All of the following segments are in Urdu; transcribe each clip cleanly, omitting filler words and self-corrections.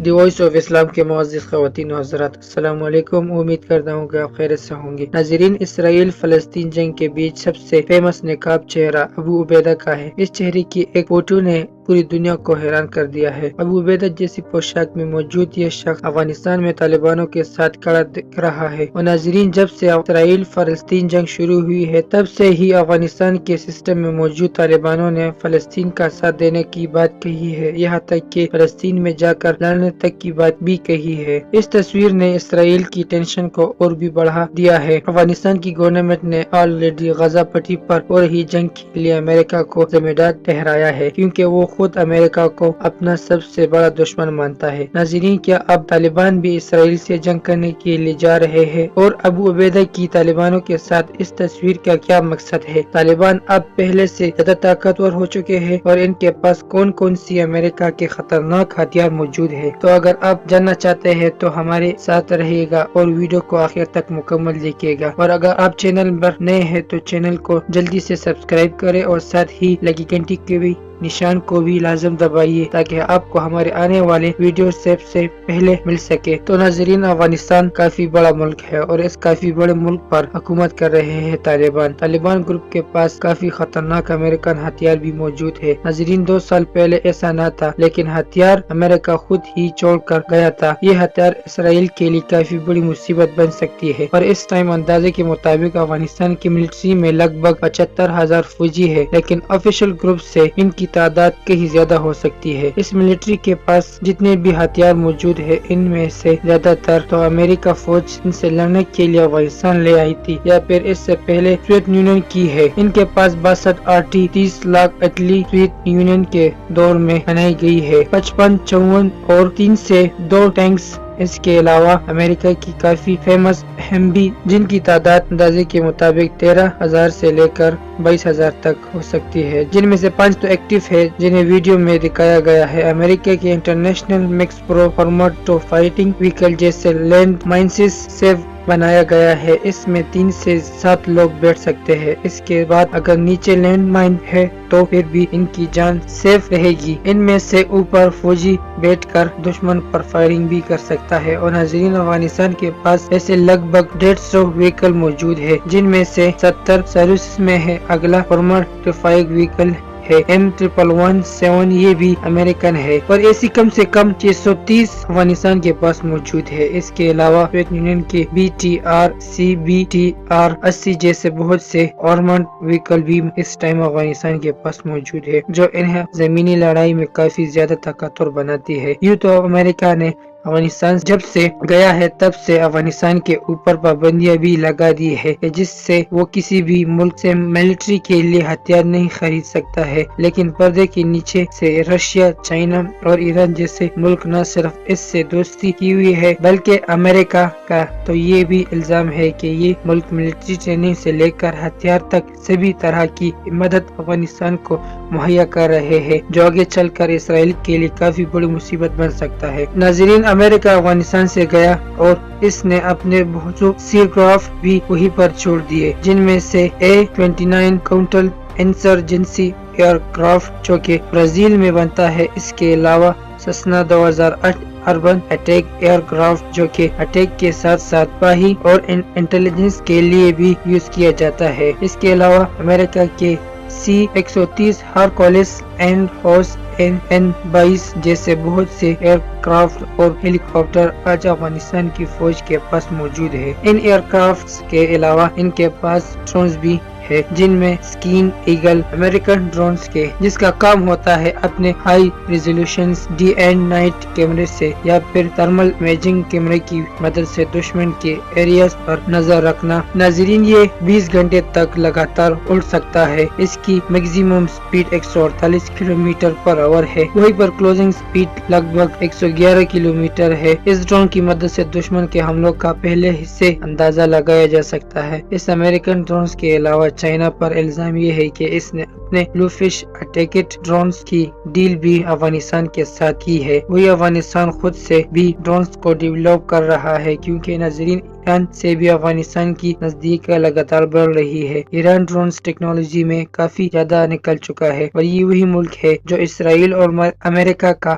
دی وائس آف اسلام کے معزز خواتین و حضرات، السلام علیکم۔ امید کرتا ہوں کہ آپ خیریت سے ہوں گے۔ ناظرین، اسرائیل فلسطین جنگ کے بیچ سب سے فیمس نقاب چہرہ ابو عبیدہ کا ہے۔ اس چہرے کی ایک فوٹو نے پوری دنیا کو حیران کر دیا ہے۔ ابو عبیدہ جیسی پوشاک میں موجود یہ شخص افغانستان میں طالبانوں کے ساتھ کھڑا دکھ رہا ہے۔ اور ناظرین، جب سے اسرائیل فلسطین جنگ شروع ہوئی ہے تب سے ہی افغانستان کے سسٹم میں موجود طالبانوں نے فلسطین کا ساتھ دینے کی بات کہی ہے، یہاں تک کہ فلسطین میں جا کر لڑنے تک کی بات بھی کہی ہے۔ اس تصویر نے اسرائیل کی ٹینشن کو اور بھی بڑھا دیا ہے۔ افغانستان کی گورنمنٹ نے آلریڈی غزہ پٹی پر ہو رہی جنگ کے لیے امریکہ کو ذمہ دار ٹھہرایا ہے، کیونکہ وہ خود امریکہ کو اپنا سب سے بڑا دشمن مانتا ہے۔ ناظرین، کیا اب طالبان بھی اسرائیل سے جنگ کرنے کے لیے جا رہے ہیں؟ اور ابو عبیدہ کی طالبانوں کے ساتھ اس تصویر کا کیا مقصد ہے؟ طالبان اب پہلے سے زیادہ طاقتور ہو چکے ہیں اور ان کے پاس کون کون سی امریکہ کے خطرناک ہتھیار موجود ہے؟ تو اگر آپ جاننا چاہتے ہیں تو ہمارے ساتھ رہے گا اور ویڈیو کو آخر تک مکمل دیکھیے گا۔ اور اگر آپ چینل پر نئے ہیں تو چینل کو جلدی سے سبسکرائب کریں اور ساتھ ہی لگی گھنٹی کے بھی نشان کو بھی لازم دبائیے تاکہ آپ کو ہمارے آنے والے ویڈیو سب سے پہلے مل سکے۔ تو ناظرین، افغانستان کافی بڑا ملک ہے اور اس کافی بڑے ملک پر حکومت کر رہے ہیں طالبان گروپ کے پاس کافی خطرناک امریکن ہتھیار بھی موجود ہے۔ ناظرین، 2 سال پہلے ایسا نہ تھا، لیکن ہتھیار امریکہ خود ہی چھوڑ کر گیا تھا۔ یہ ہتھیار اسرائیل کے لیے کافی بڑی مصیبت بن سکتی ہے، اور اس ٹائم اندازے کے مطابق افغانستان کی ملٹری میں لگ بھگ 75,000 فوجی ہے، لیکن آفیشل گروپ سے ان کی تعداد کہیں زیادہ ہو سکتی ہے۔ اس ملٹری کے پاس جتنے بھی ہتھیار موجود ہے ان میں سے زیادہ تر تو امریکہ فوج ان سے لڑنے کے لیے افغانستان لے آئی تھی یا پھر اس سے پہلے سوویت یونین کی ہے۔ ان کے پاس 62 R T 30 lakh Italy Soviet union کے دور میں بنائی گئی ہے، 55 54 اور 3 سے 2 ٹینکس۔ اس کے علاوہ امریکہ کی کافی فیمس ہیموی جن کی تعداد اندازے کے مطابق 13,000 سے لے کر 22,000 تک ہو سکتی ہے، جن میں سے 5 تو ایکٹیو ہے جنہیں ویڈیو میں دکھایا گیا ہے۔ امریکہ کے international mix pro format to fighting vehicle جیسے لینڈ مائنسز سے بنایا گیا ہے، اس میں 3 سے 7 لوگ بیٹھ سکتے ہیں۔ اس کے بعد اگر نیچے لینڈ مائن ہے تو پھر بھی ان کی جان سیف رہے گی۔ ان میں سے اوپر فوجی بیٹھ کر دشمن پر فائرنگ بھی کر سکتا ہے۔ اور ناظرین، افغانستان کے پاس ایسے لگ بھگ 150 وہیکل موجود ہے، جن میں سے 70 سروس میں ہے۔ اگلا فارمٹ ٹیفائگ وہیکل ہے M117، یہ بھی امریکن ہے، اور ایسی کم سے کم 630 افغانستان کے پاس موجود ہے۔ اس کے علاوہ سوویت یونین کے BTR CBTR 80 جیسے بہت سے آرمڈ وہیکل بھی اس ٹائم افغانستان کے پاس موجود ہے، جو انہیں زمینی لڑائی میں کافی زیادہ طاقتور بناتی ہے۔ یوں تو امریکہ نے افغانستان جب سے گیا ہے تب سے افغانستان کے اوپر پابندیاں بھی لگا دی ہے، جس سے وہ کسی بھی ملک سے ملٹری کے لیے ہتھیار نہیں خرید سکتا ہے۔ لیکن پردے کے نیچے سے رشیا، چائنا اور ایران جیسے ملک نہ صرف اس سے دوستی کی ہوئی ہے بلکہ امریکہ کا تو یہ بھی الزام ہے کہ یہ ملک ملٹری ٹریننگ سے لے کر ہتھیار تک سبھی طرح کی مدد افغانستان کو مہیا کر رہے ہیں، جو آگے چل کر اسرائیل کے لیے کافی بڑی مصیبت بن سکتا ہے۔ ناظرین، امریکہ افغانستان سے گیا اور اس نے اپنے بہت سی کرافٹ بھی وہیں پر چھوڑ دیے، جن میں سے A-29 counter insurgency year craft جو کہ برازیل میں بنتا ہے۔ اس کے علاوہ سسنا 2008 اربن اٹیک ایئر کرافٹ جو کہ اٹیک کے ساتھ ساتھ سپاہی اور انٹیلیجنس کے لیے بھی یوز کیا جاتا ہے۔ اس کے علاوہ امریکہ کے C-130 ہرکولس اینڈ ہوس N-22 جیسے بہت سے ایئر کرافٹ اور ہیلی کاپٹر آج افغانستان کی فوج کے پاس موجود ہے۔ ان ایئر کرافٹس کے علاوہ ان کے پاس ڈرونز بھی ہے، جن میں سکین ایگل امریکن ڈرونز کے جس کا کام ہوتا ہے اپنے high resolution day and night کیمرے سے یا پھر تھرمل امیجنگ کیمرے کی مدد سے دشمن کے ایریاز پر نظر رکھنا۔ ناظرین، یہ 20 گھنٹے تک لگاتار اڑ سکتا ہے۔ اس کی میکسیمم سپیڈ 148 کلومیٹر پر آور ہے، وہیں پر کلوزنگ سپیڈ لگ بھگ 111 کلومیٹر ہے۔ اس ڈرون کی مدد سے دشمن کے حملوں کا پہلے سے اندازہ لگایا جا سکتا ہے۔ اس امریکن ڈرونز کے علاوہ چائنا پر الزام یہ ہے کہ اس نے اپنے بلو فش اٹیکٹ ڈرونز کی ڈیل بھی افغانستان کے ساتھ کی ہے۔ وہی افغانستان خود سے بھی ڈرونز کو ڈیولپ کر رہا ہے، کیونکہ ناظرین، ایران سے بھی افغانستان کی نزدیک لگاتار بڑھ رہی ہے۔ ایران ڈرونز ٹیکنالوجی میں کافی زیادہ نکل چکا ہے، اور یہ وہی ملک ہے جو اسرائیل اور امریکہ کا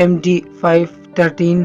MD-513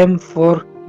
M4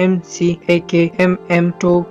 MCAK, MM2